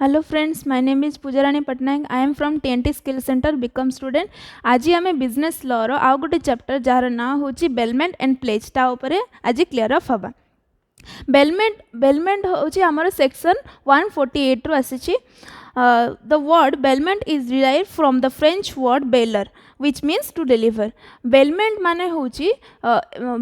Hello friends, my name is Pujarani Patnaik. I am from TNT skill centre BCom student. आज आम business law रो आउ गोटे chapter jar ना हूँ बेलमेंट एंड प्लेज ता उपरे आज क्लियर अफ हवा। बेलमेंट हूँ आमर सेक्शन 148 रु आसी। The word bailment is derived from the French word bailer which means to deliver. Bailment माने हूँ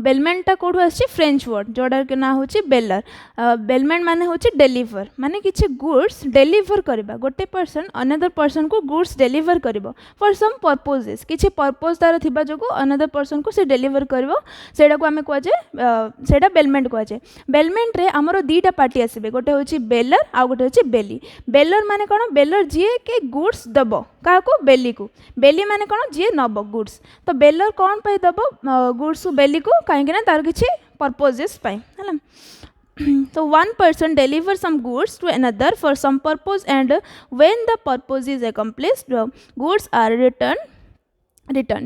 बेलमेंटा कौटू आसी फ्रेंच वर्ड जोड़ा के ना हूँ बेलर। बेलमेंट माने हूँ डेलीवर माने किसी गुड्स डेलीवर करवा। गोटे पर्सन अनदर पर्सन को गुड्स डेलीवर करिवो फॉर सम पर्पजेस। किसी पर्पज तार थिबा जोगु अनदर पर्सन को से डेलीवर करिवो सेडा को आमे कहुचे सेडा बेलमेंट कहुचे। बेलमेंट रे हमरो दीटा पार्टी आसीबे, गोटे होची बेलर आ गोटे होची बेली। बेलर माने कोन? बेलर जी के गुड्स दबो काको बेली को। बेली माने कोन? जी नब गुड्स। तो बेलर कौन पे दबो गुड्स बेली को कहीं ना तार किसी पर्पजेस पाई है। So one person delivers some goods to another for some purpose, and when the purpose is accomplished, the goods are returned.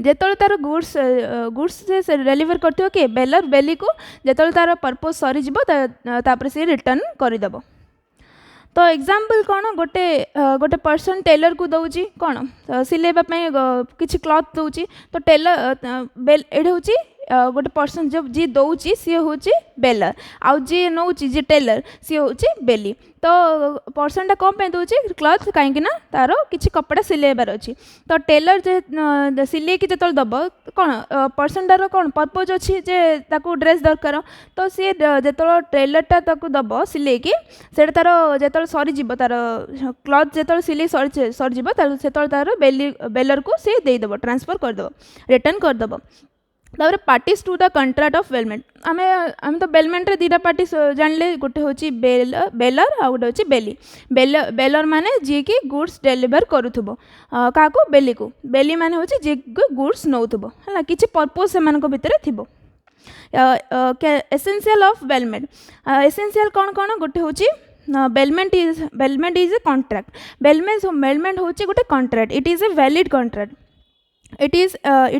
जेतोल तार गुड्स से डेलीवर करथियो के बेलर बेली को जेतोल तार पर्पज सरी जिवो तापर से रिटर्न करदेव। तो एग्जाम्पल कौन? गोटे पर्सन टेलर को दौची कौन सिलेबा किसी क्लॉथ दौची। तो टेलर एडे हूँ गोटे पर्सन जो जी दौची सी हूँ बेलर, आउ जी नौ जी टेलर सी हूँ बेली। तो पर्सनटा कौन पे दौची क्लॉथ कहीं तार किसी कपड़ा सिलेबार अच्छी। तो टेलर जे सिले कि जो दब कौन पर्सनटार कौन पर्पज अच्छी जे ताकू ड्रेस दरकार। तो सी जो टेलरटा ताकू दब सिले कि से तार जो सरीज तार क्लॉथ जो सिले सरीज से तार बेलर को सी देदेव ट्रांसफर करदेव रिटर्न करदेव। तापर parties to the contract of bailment. आम तो बेलमेंट रे दीटा पार्टी जानले, गोटे हूँ बेलर आ गोटे हूँ बेली। बेलर माने जी की गुड्स डेलीवर करूथबो काको बेली को। बेली माने हूँ जी गुड्स नौथबो है किसी पर्पज से भितर थिबो। Essential of bailment. एसेंशियल कौन कौन? गोटे हूँ bailment is a contract. Bailment हूँ गोटे contract. It is a valid contract. It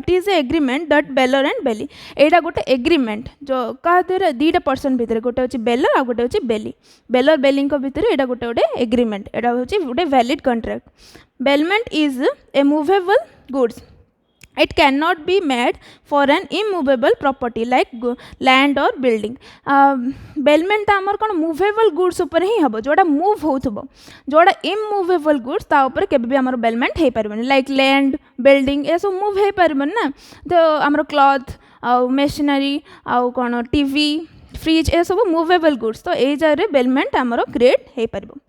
is a agreement that bailor and bailee. एटा गोटे एग्रीमेंट जो क्या दीटा पर्सन भितर गोटे हूँ बेलर आ गोटे हूँ बेली। बेलर बेली भितर एटा गोटे गोटे एग्रीमेंट, एटा हूँ गोटे valid contract. Bailment is A movable goods. It cannot be made for an immovable property like land or building. Bailment आमर कौन मूवेबल गुड्स उपर ही हम जोड़ा मूव होथबो। जोड़ा इमूवेबल गुड्स ता उपर केबे भी आमर बेलमेंट हे परबन लाइक लैंड बिल्डिंग ए सब मूव हे परबन ना। तो आमर क्लॉथ आ मशीनरी आ कौन टीवी फ्रिज ए सब मूवेबल गुड्स। तो ए जगह बेलमेंट आमर क्रिएट हे परबो।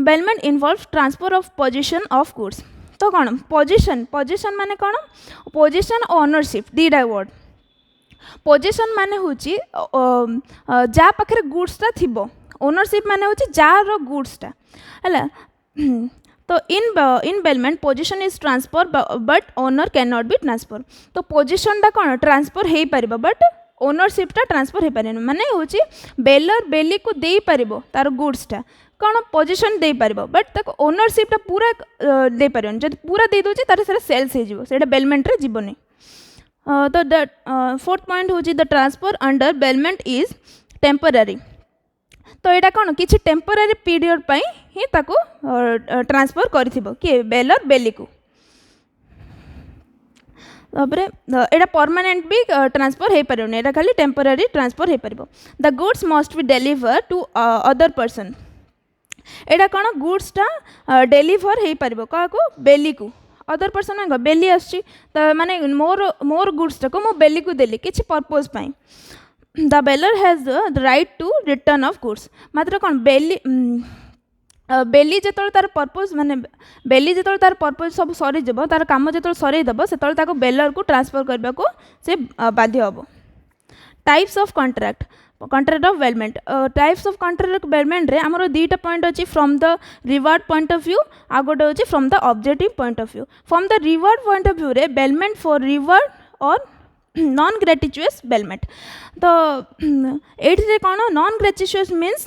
Bailment involves transfer of possession of goods. तो कौन पोजीशन माने कौन? पोजीशन ओनरशिप दीटा वर्ड। पोजीशन माने हूँ जा पाखे गुड्सटा थिबो, ओनरशिप माने हूँ जार गुड्सटा है। तो in bailment possession is transfer but owner can not be transfer. तो पोजीशनटा कौन ट्रांसफर हो पार बट ओनरशिपटा ट्रांसफर हो पारे माने हूँ बेलर बेली को दे पार तार गुड्सटा कौन पोजीशन दे पार बट तक ओनरशिपटा पूरा दे पार जब पूरा दे दूसरी तार से सेल्स हो बेलमेंट रे जीवनी। तो द फोर्थ पॉइंट हूँ the transfer under bailment is temporary. तो यहाँ कौन किसी टेम्पररी पीरियड पर ही ताको ट्रांसफर कर किए बेलर बेली को। यहाँ परमानेंट भी ट्रांसफर हो पार यहाँ खाली टेम्पररी ट्रांसफर हो पार। The goods must be deliver to other person. एटा कौन गुड्सटा डेलीवर हो पार क्या बेली को। अदर पर्सन में बेली आसी तो माने मोर गुड्सटा को मो बेली को देली किसी पर्पज पाई। The bailer has the right to return of goods. मात्र कौन बेली जो तार पर्पज माने बेली जो तार पर्पज सब सरीज तार कम जो सरईदेव से बेलर को ट्रांसफर करने को से बाध्य हम। Types of contract of bailment. Types of contract bailment रे आमर दीटा पॉइंट अच्छी from the reward point of view आ गोटे अच्छे from the objective point of view. From the reward point of view रे बेलमेंट फॉर रिवार्ड और non gratuitous bailment. तो ये कौन non gratuitous means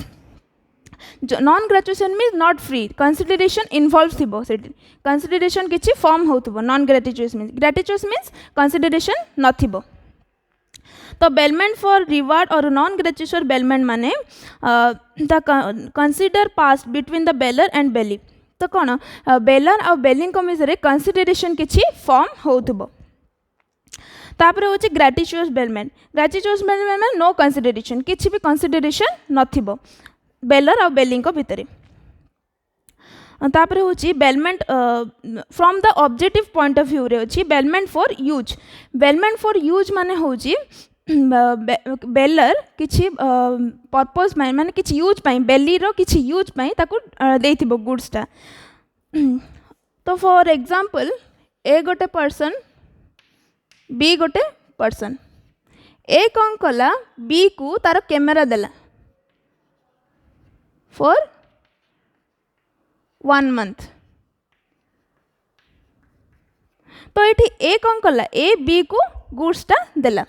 non gratuitous means not free consideration involve थी से कंसिडरेशन किसी फॉर्म हो नॉन ग्रेटिचुअस मीन्स कंसिडरेशन नथिबो। तो बेलमेंट फॉर रिवार्ड और नॉन ग्रेचुअस बेलमेंट माने the consider passed between the bailor and bailee तो कौन बेलर आ बेली मध्य कंसीडरेशन किसी फॉर्म होथबो तापर हूँ ग्रेटिचुअस बेलमेंट में नो कंसीडरेशन किसी भी कंसीडरेशन नथिबो बेलर आ बेली भितर तापर हूँ bailment from the objective point of view रे अच्छी बेलमेंट फॉर यूज माने हूँ बेलर किसी पर्पज माने किसी यूज पाई बेली रो किसी यूज पाई ताकू देथिबो गुड्सटा तो फॉर एग्जांपल ए गोटे पर्सन बी गोटे पर्सन ए कौन कला बी को तार कैमेरा देला फॉर 1 month तो ये ए कौन कला ए बी को गुड्सटा देला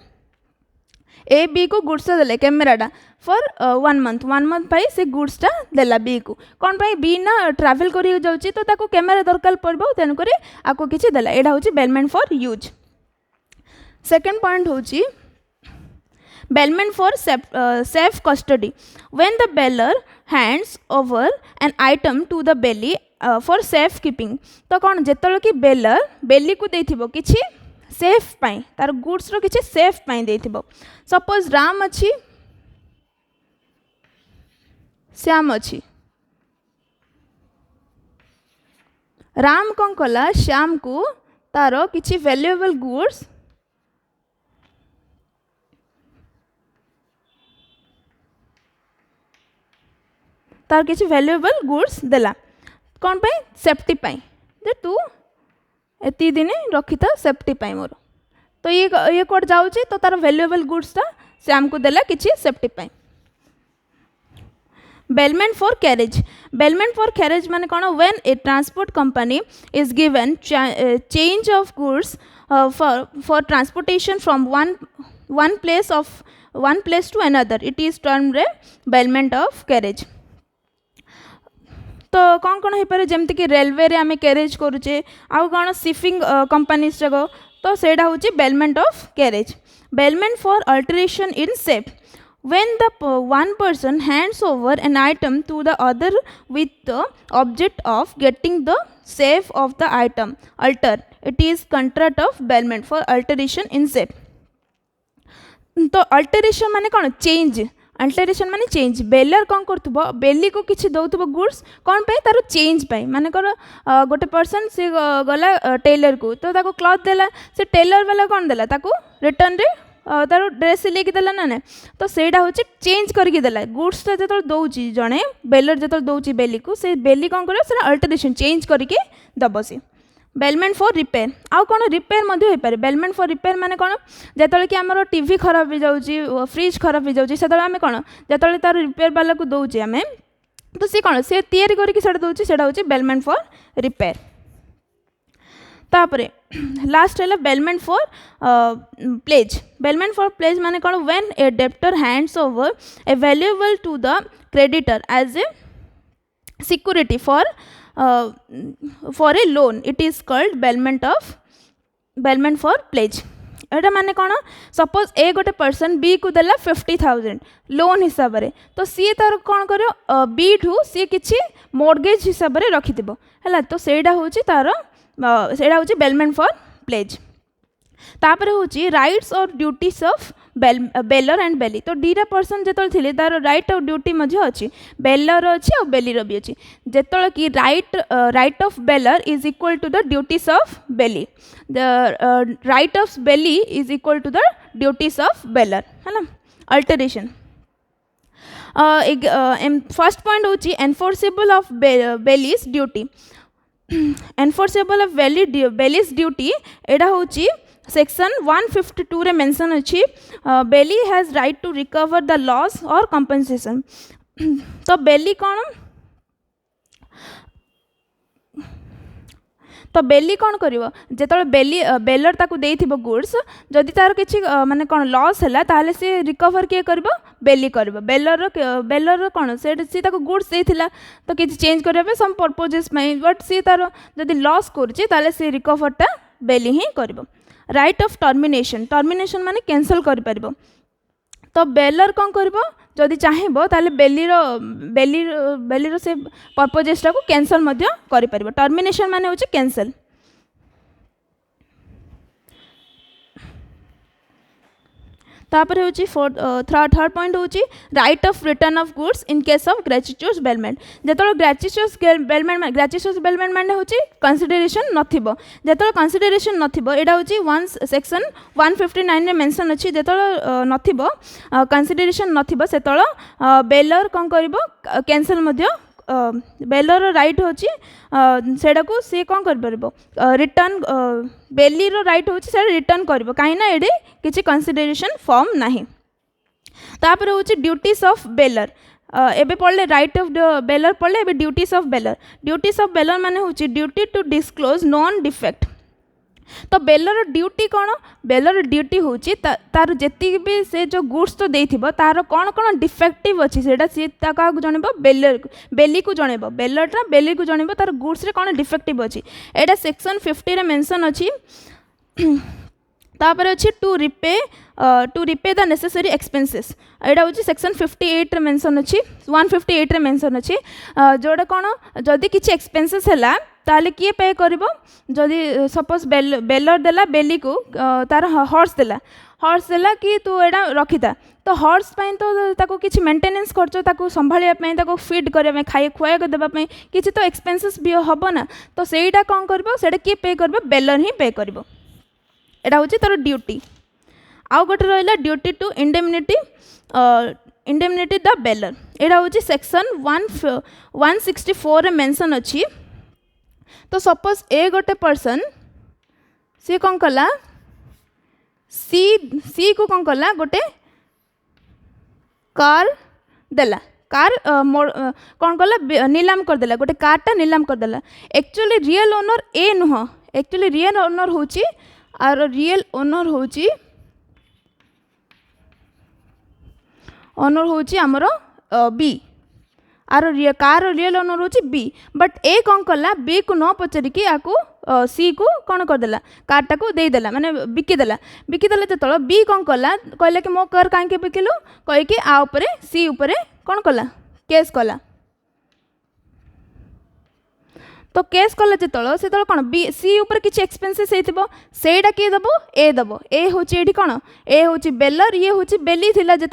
ए बी को गुड्सटा देले कैमेराटा फॉर 1 month 1 month पाई से गुड्सटा देला बी को कौन पाई बी ना ट्रैवल करी जाउची तो ताको कैमेरा दरकार पड़बो तेनु करी आको किछि देला एडा होची bailment for use second point होची bailment for safe custody when the bailor hands over an item to the bailee for safe keeping तो कौन जेतल कि बेलर बेली को देथिबो किछि सेफ पाई तार गुड्स रो किछि सेफ पाई देथिबो सपोज राम अछि श्याम अछि राम कौन कला श्याम को तार किछि वैल्यूएबल गुड्स तार किसी वैल्यूएबल गुड्स देला कौन पाई सेफ्टी पाई जे तू एती दिने रखी था सेफ्टी पाई मोर तो ये कोड जाउची तो तार वैल्यूएबल गुड्स ता श्याम को देला किसी सेफ्टी पाई बेलमेंट फॉर कैरेज माने कौन when a transport company is given change of goods for transportation from one place to another it is termed a bailment of carriage तो कौन हो पारे जमती कि रेलवे रे आमे कैरेज करूचे आउ कौन शिपिंग कंपनीज जगह तो सेटा हूँ bailment of carriage bailment for alteration in shape when the one person hands over an item to the other with the object of getting the shape of the item alter it is contract of bailment for alteration in shape तो alteration माने कौन change alteration माने change bailer कौन करथबो बेली को किछि दउथबो goods कौन पाई तारो change पाई माने कर गोटे पर्सन से गला टेलर को तो ताको क्लॉथ देला से टेलर वाला कौन देला ताको रिटर्न रे तारो ड्रेस लेके देला ना तो सेटा होचे चेंज करके देला गुड्स ता जतल दउची जणे बेलर जतल दउची बेली को से बेली कौन करे से अल्टरेशन चेंज करके दबो से बेलमेंट फॉर रिपेयर आउ कौन रिपेयर मध्य हो पारे बेलमेंट फॉर रिपेयर माने कौन जेतले कि आमर टीवी खराब हो जाउची फ्रिज खराब हो जाउची सेतले आमे कौन जेतले तार रिपेयर वाला को दउची आमे तो से कौन से तैयारी करके सेटा दउची सेटा होची बेलमेंट फॉर रिपेयर तापरे लास्ट है बेलमेंट फॉर प्लेज माने कौन when a debtor hands over a valuable to the creditor as a security for a loan it is called bailment for pledge एटा माने कौन सपोज ए गोटे पर्सन बी को देला 50,000 लोन हिसाब रे तो सी तार कौन करो बी ठू सी किछि मोर्गेज हिसाब रे रखिथिबो हैला तो सेटा होची तार सेटा होची बेलमेंट फॉर प्लेज तापर होची राइट्स और duties of baler and bailee तो दीटा पर्सन जेतल थिले तार राइट और ड्यूटी मध्य अच्छी बेलर अच्छी और बेलीर भी अच्छी जेतल कि right of bailor is equal to the duties of bailee the right of bailee is equal to the duties of bailor है ना अल्टरेशन फर्स्ट पॉइंट होची enforceable of bailee's duty enforceable of bailee's duty एडा होची section 152 रे mention अच्छी bailee has right to recover the loss और compensation तो bailee कौन तो बेली कौन करिवो जेतले बेलर ताकू देइथिबो गुड्स जदि तार किछि माने कौन लॉस हैला ताले से रिकवर के करबो बेली करबो बेलर कौन से ताकू गुड्स देइथिला तो किछि चेंज करबे सम पर्पसेस में बट से तार जदि लॉस करछि ताले से रिकवरटा बेली ही करबो राइट ऑफ टर्मिनेशन टर्मिनेशन माने कैंसल कर पारिबो तो बेलर कौन करिबो जदि चाहिबो ताले बेलीर से पर्पजेसटा को कैंसल मध्य करि पारिबो टर्मिनेशन माने होची कैंसल तापर होची थर्ड पॉइंट होची right of return of goods in case of gratuitous bailment जेतलो ग्रेच्युटोस बेलमेंट माने होची कंसीडरेशन नथिबो जेतलो कंसीडरेशन नथिबो एडा होची वन सेक्शन 159 रे मेंशन अछि जेतलो नथिबो कंसीडरेशन नथिबो सेतलो बेलर कोन करिवो कैंसल मध्य बेलर राइट होची सेडा को से कोन कर परबो रिटर्न बेली रो राइट होची से रिटर्न करबो काहे ना एडे किछि कंसीडरेशन फॉर्म नाही तापर होची ड्यूटीज ऑफ बेलर एबे पढ़ले राइट ऑफ बेलर पढ़ले एबे ड्यूटीज ऑफ बेलर माने होची duty to disclose known defect तो बेलर ड्यूटी कौन बेलर ड्यूटी होची तार जेति भी से जो गुड्स तो देथिबो तार कौन कौन डिफेक्टिव अछि सेटा सी का जणेबो बेली को जणेबो बेलरटा बेली को जणेबो तार गुड्स रे कौन डिफेक्टिव अछि एटा सेक्शन 50 रे मेंशन अछि तापर अछि to repay the necessary expenses एटा होची सेक्शन 58 रे मेंशन अछि 158 रे मेंशन अछि जोडा कौन जदि किछि एक्सपेंसेस हैला ताले किए पे करिवो जदि सपोज बेलर देला बेली को तार हॉर्स देला कि तू एडा रखिता तो हॉर्स पई तो ताको किछि मेंटेनेंस खर्च ताको संभालिया पई ताको फीड करिया पई खाए खुआ के देबा पई किछि तो एक्सपेंसेस भी हबो ना तो सेईटा कोन करबो सेडा किए पे करबो बेलर ही पे करबो एडा होची तार ड्यूटी आउ गोटे रहिला duty to indemnity the bailor एडा होची सेक्शन 164 रे मेंशन अछि तो सपोज ए गोटे पर्सन सी कौन कला सी को कौन कला गोटे कार देला कार कौन कला नीलाम कर देला गोटे कारटा नीलाम कर देला एक्चुअली रियल ओनर ए नुह एक्चुअली रियल ओनर होची आर रियल ओनर होची हमरो बी आर कार रियल ओनर होची बी बट ए कौन कला बी को न पचारिकी आकु सी को कौन करदेला कारटा को देदेला माने बिकिदेला जो बी कौन कला कहला कि मो कार कहीं बिकिलु कहीकि आ उपरे सी उपरे कौन कला केस कला तो केस कला जो कौन बी सी ऊपर किसी एक्सपेंसेस होइथिबो सेडा किए दबो ए होची एठी कौन ए होची बेलर ये होची बेली थिला जो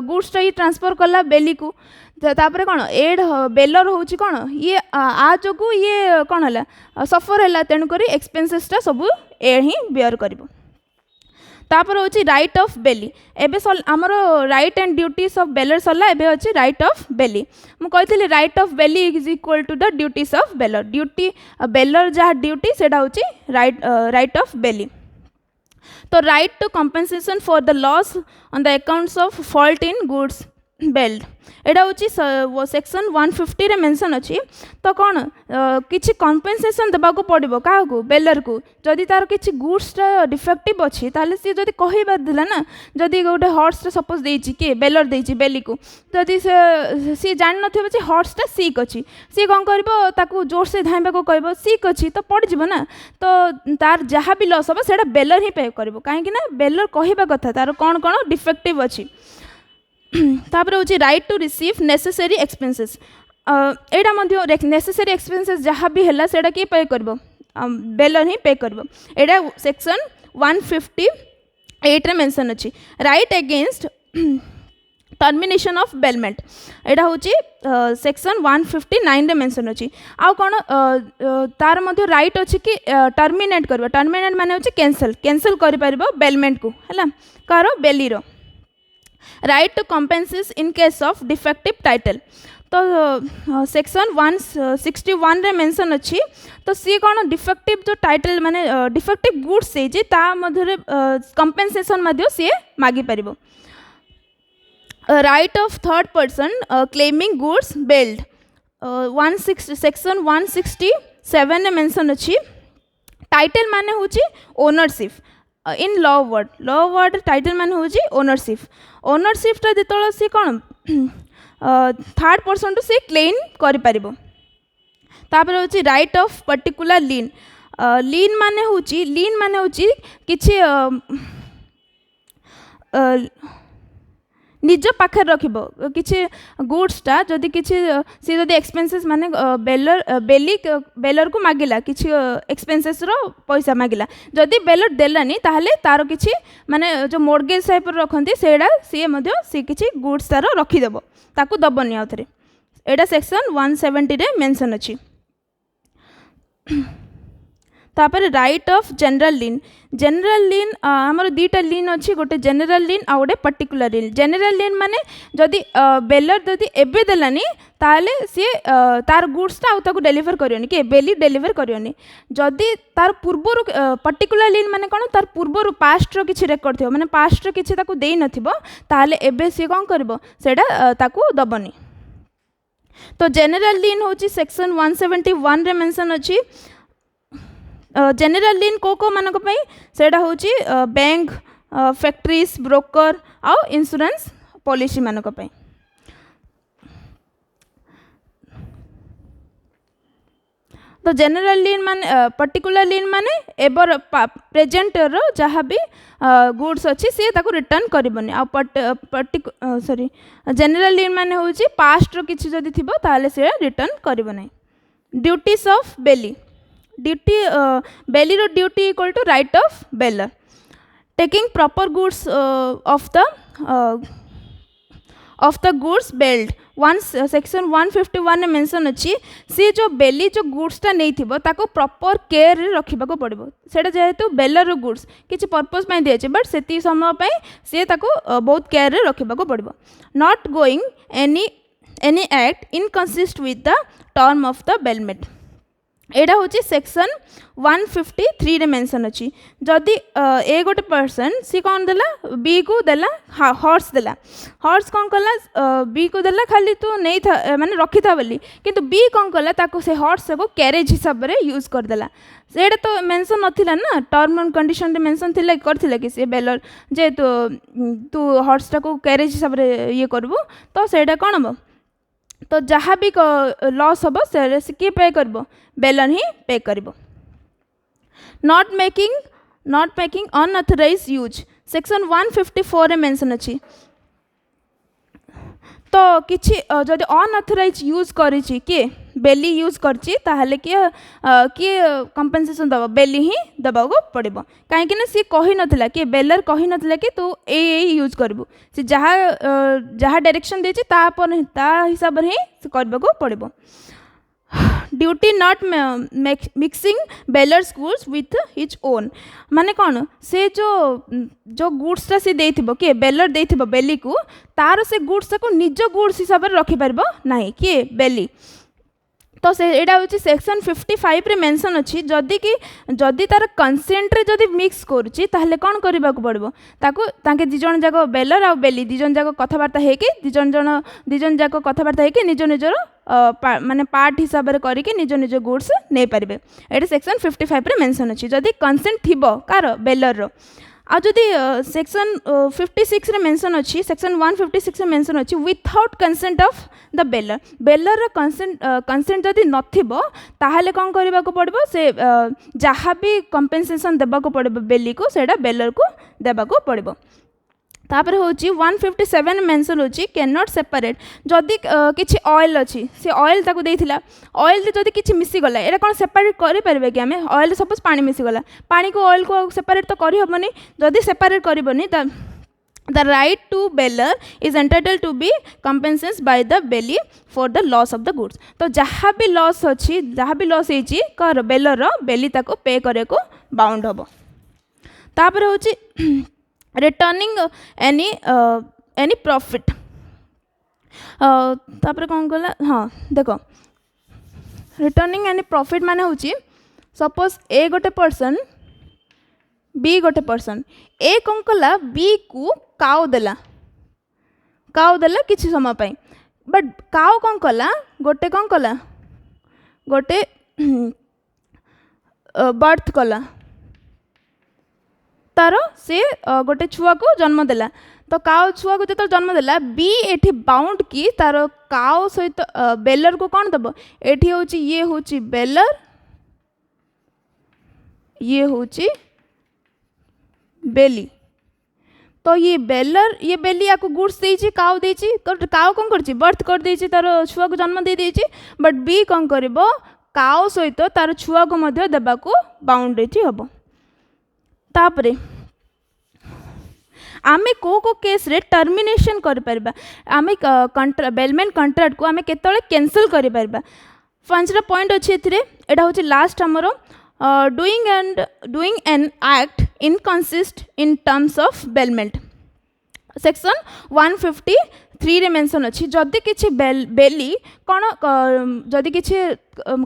गुड्स टा ट्रांसफर कला बेली को तापर कौन एड बेलर होची कौन ये आ जोगु ये कौन है सफर है तेणुक एक्सपेंसेस टा सब ए ही बेयर करिवो तापर होची राइट ऑफ बेली एबे आमर right and duties of bailor सरला एबे होची राइट ऑफ बेली मु कहथिली right of bailee is equal to the duties of bailor duty bailor जहाँ ड्यूटी सेटा होची राइट ऑफ बेली तो right to compensation for the loss on the accounts of fault in goods bailed एटा होची section 150 रे mention अछि तो कौन किछि कंपेंसेशन देबा को पड़िबो काहा को बेलर को जदि तार किछि गुड्स डिफेक्टिव अछि ताले सी जदि कहिबा दिला ना जदि गोटे हॉर्स सपोज देछि के बेलर देछि बेली को जदि सी जान नथिबो जे हॉर्स टा सीक अछि सी कोन करबो ताको जोर से धाइबा को कहबो सीक अछि तो पड़ जिवो ना तो तार जहा भी लॉस हो सेटा बेलर ही पे करबो काहे कि ना बेलर कहिबा कथा तार कोन कोन डिफेक्टिव अछि तापर होची right to receive necessary expenses एटा मध्य नेसेसरी एक्सपेंसेस जहाँ भी है सेटा किए पे करबो बेलर ही पे करबो एटा सेक्शन 158 रे मेंशन अछि right against termination of bailment एटा होची सेक्शन 159 रे मेंशन अछि आ कोन तार मध्य राइट अछि कि टर्मिनेट करबो टर्मिनेट माने होची कैंसल करि परबो बेलमेंट को हला कारो बेली रो right to compensation in case of defective title तो सेक्शन 161 रे मेंशन अछि तो सी कौन डिफेक्टिव जो टाइटल माने डिफेक्टिव गुड्स से जे ता मध्य कंपेंसेशन मध्य सी मागी परिबो right of third person claiming goods bailed section 167 रे मेंशन अछि टाइटल माने होची ownership in law word title मान हूँ ओनरशिप जो सी कौन थर्ड पर्सन टू सी क्लेम कर right of particular lien lien माने होची किछि निज पाखे रखिब किछि गुड्सटा जदि किछि सी जदि एक्सपेंसेस माने बेलर को मागिला किछि एक्सपेंसेस रो पैसा मागिला जदि बेलर देलानी ताहले तार किछि माने जो मोर्गेज टाइप रखंती सेडा सी किछि गुड्स तार रखी देबो ताकू दबनी आउथरे एडा सेक्शन 170 रे मेंशन अछि। तापर राइट ऑफ जनरल लीन आमर दुईटा लीन अच्छी गोटे जनरल लीन आ गोटे पर्टिकुलर लीन। जनरल लीन माने जदि बेलर जदि एबे देलानी ताले सी तार गुड्सटा आउ ताकू डेलीवर करियोनी कि बेली डेलीवर करियोनी जदि तार पूर्वर पर्टिकुलर लीन माने कोन तार पूर्वर पास्ट रो किछि रेकर्ड थिबो माने पास्ट रो किछि ताकू देई नथिबो ताले एबे सी कोन करबो सेडा ताकू दबनी। तो जनरल लीन होची सेक्शन 171 रे मेंशन अछि। जनरल लीन को मानक पई सेडा होची बैंक फैक्ट्रीज ब्रोकर आ इंश्योरेंस पॉलिसी मानक पई। तो जनरल लीन माने पर्टिकुलर लीन माने एबर प्रेजेंट रो जहाँ भी गुड्स अच्छी सी ताको रिटर्न करबनी आ सॉरी जनरल लीन माने होची पास्ट रो किछि जदि थिबो ताले से रिटर्न करबो नै। ड्यूटीज ऑफ बेली बेली रो duty equal to right of bailor taking proper goods of the goods bailed section 151 mention अच्छी सी जो बेली जो गुड्सटा नहीं थिबो ताको प्रॉपर केयर रे रखिबा को पड़िबो सेटा जेहेतु बेलर रो गुड्स किछि पर्पस पई दिए छै बट सेती समय पई से ताको बहुत केयर रे रखिबा को पड़िबो। Not going any act inconsistent with the term of the bailment एडा होची सेक्शन 153 रे मेंशन अछि। जदि ए गोटे पर्सन सी कौन देला बी को देला हॉर्स देला हॉर्स कौन कला बी को देला खाली तू नहीं था माने रखी था बोली किंतु बी कौन कला ताको से हॉर्स को कैरेज हिसाब रे यूज कर देला सेडा तो मेंशन नथिला ना टर्म एंड कंडीशन रे मेंशन थिला करथिला कि से बेलर जे तू हॉर्स टा को कैरेज हिसाब रे ये करबो तो सेडा कोन हो तो जहाँ भी लॉस हम से किए पे कर बेलर ही पे कर। Not making unauthorise use section 154 रे मेंशन अछि। तो किछि जदि अनऑथराइज यूज करिछि के बेली यूज करछि ताहले किए कंपनसेशन दबो बेली ही दबा को पड़िबो काहेकि ना सी कहि नथिला कि बेलर कहि नथिला कि तू ए यूज करबो सी जहाँ डायरेक्शन देछि ता हिसाब रे ही करबा को पड़िबो। Duty not mixing bailor's goods with his own माने कौन से जो गुड्सटा सी देथिबो कि बेलर देथिबो बेली को तार से गुड्स को निज गुड्स हिसाब रे रखि परबो नाही कि बेली। तो से एडा होची सेक्शन 55 रे मेंशन अछि जदि तार कंसेंट रे जदि मिक्स करूची ताहले कोन करबा को पड़बो ताको ताके दिजन जाको बेलर आ बेली दिजन जाको कथाबार्ता हे कि दिजन जाको कथाबार्ता हे कि निज निजर माने पार्ट हिसाब रे करी कि निज गुड्स नै परबे एडा सेक्शन 55 रे मेंशन अछि। जदि कंसेंट थिबो कार बेलर रो आ जदि सेक्शन 56 रे मेंशन अछि सेक्शन 156 रे मेंशन अछि without consent of the baler consent जदि नथिबो ताहले कोन करबा को पड़बो से जहाँ भी कंपेंसेशन देबा को पड़बो बेली को सेडा बेलर को देबा को पड़बो। तापर होची 157 मेंशन होची कैन नॉट सेपरेट जदि किछि ऑयल अछि से ऑयल ताको देथिला ऑयल रे जदि किछि मिसी गला एरा कोन सेपरेट करि परबे कि हमें ऑयल सपोज पानी मिसी गला पानी को ऑयल को सेपरेट तो करि हबनी जदि separate करबनी the right to beller is entitled to be compensated by the belly for the loss of the goods। तो जहाँ भी लॉस अच्छी जहाँ भी लॉस होइछि कर बेलर बेली ताको पे करे को बाउंड हबो। तापर होची रिटर्निंग एनी प्रॉफिट तापर कौन गला हाँ देखो रिटर्निंग एनी प्रॉफिट माने होची सपोज ए गोटे पर्सन बी गोटे पर्सन ए कौन कला बी को काउ देला किछि समय पाई बट काउ कौन कला गोटे बर्थ कला तार से गोटे छुआ को जन्म देला तो काउ छुआ को जो जन्म देला बी एठी बाउंड की तार काउ सहित बेलर को कौन दब एठी होची ये होची बेलर ये होची बेली। तो ये बेली या गुड्स देछि काउ देछि काउ कौन करछि बर्थ कर देछि तार छुआ को जन्म दे देछि बट बी कौन करिवो काउ सहित तार छुआ को मध्य देबा को बाउंड एठी हबो। तापरे आमे को केस रे टर्मिनेशन कर परबा आमे बेलमेंट कॉन्ट्रैक्ट को आमे केतले कैंसिल कर परबा। पांचटा पॉइंट अछि एथिरे एटा होछि लास्ट हमरो doing an act inconsistent in terms of bailment. Section 153 रे मेंशन अछि जदि किछि बेली कोन जदि किछि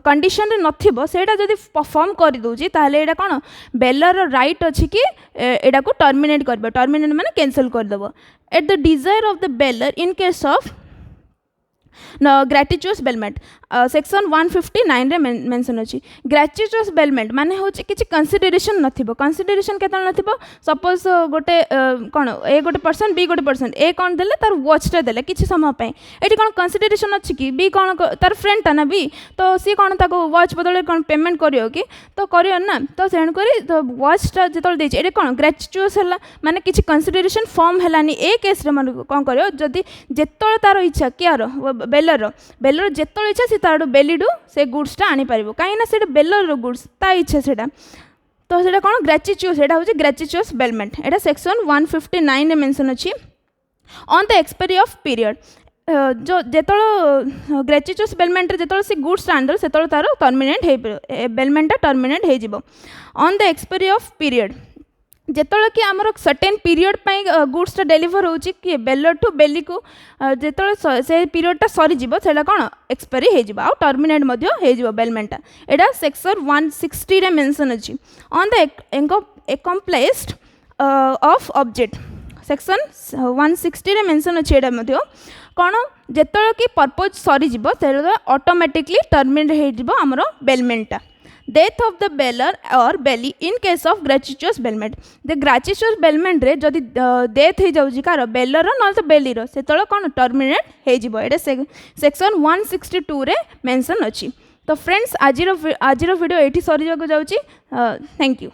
कंडीशन रे नथिबो सेटा जदि परफॉर्म कर दोछि ताले एटा कोन बेलर राइट अछि कि एटा को टर्मिनेट करबो। टर्मिनेट माने कैंसिल कर देबो at the desire of the bailor in case of gratuitous bailment. Section 159 रे मेंशन अछि ग्रेटिट्यूअस बेलमेंट माने होछि किछि कंसीडरेशन नथिबो। कंसीडरेशन केतल नथिबो सपोज गोटे कोन ए गोटे पर्सन बी गोटे पर्सन ए कोन देले तार वॉच टे देले किछि समय पे एठी कोन कंसीडरेशन अछि कि बी कोन तार फ्रेंड ता ना बी तो सी कोन ताको वॉच बदले कोन पेमेंट करियो कि तो करियो ना तो सेन करी तो वॉच टा जेतल देछि एठी कोन ग्रेटिट्यूअस हला माने किछि कंसीडरेशन फॉर्म हलानी ए केस रे मन कोन करियो जदि जेतल तार इच्छा कियारो बेलर जेतल इच्छा से तार बेलीडू से गुड्सटा आनी पारिबो काई ना सेटा बेलर गुड्स ता इच्छा सेटा तो सेटा कोन ग्रेटिट्यूअस एटा होची ग्रेटिट्यूअस बेलमेंट। एटा सेक्शन 159 रे मेंशन अछि on the expiry of period जो जेतल ग्रेटिट्यूअस बेलमेंट रे जेतल से गुड्स आंदर सेतल तार टर्मिनेट हे बेलमेंट टर्मिनेट हे जिवो on the expiry of period जेतल कि आमर सर्टेन पीरियड पाई गुड्स टा डेलीवर होची कि बेलर टू बेली को जेतल से पीरियड टा सरी जिवो सेला कोन एक्सपायरी हे जिवो आ टर्मिनेट मध्य हे जिवो बेलमेंट एटा सेक्शन 160 रे मेंशन अछि on the accomplished of object. Section 160 रे मेंशन अछि एटा मध्य कोन जेतल कि पर्पज सरी जिवो सेला ऑटोमेटिकली टर्मिनेट हे जिवो हमरो bailment. Death of the bailor और bailee in case of gratuitous bailment the gratuitous bailment रे जदि डेथ हो जाउजी कार बेलर न तो बेली रो सेतळ कोन टर्मिनेट हे जिवो एटा सेक्शन 162 रे मेंशन अछि। तो फ्रेंड्स आजिरो वीडियो एठी सरी जाको जाउची। Thank you.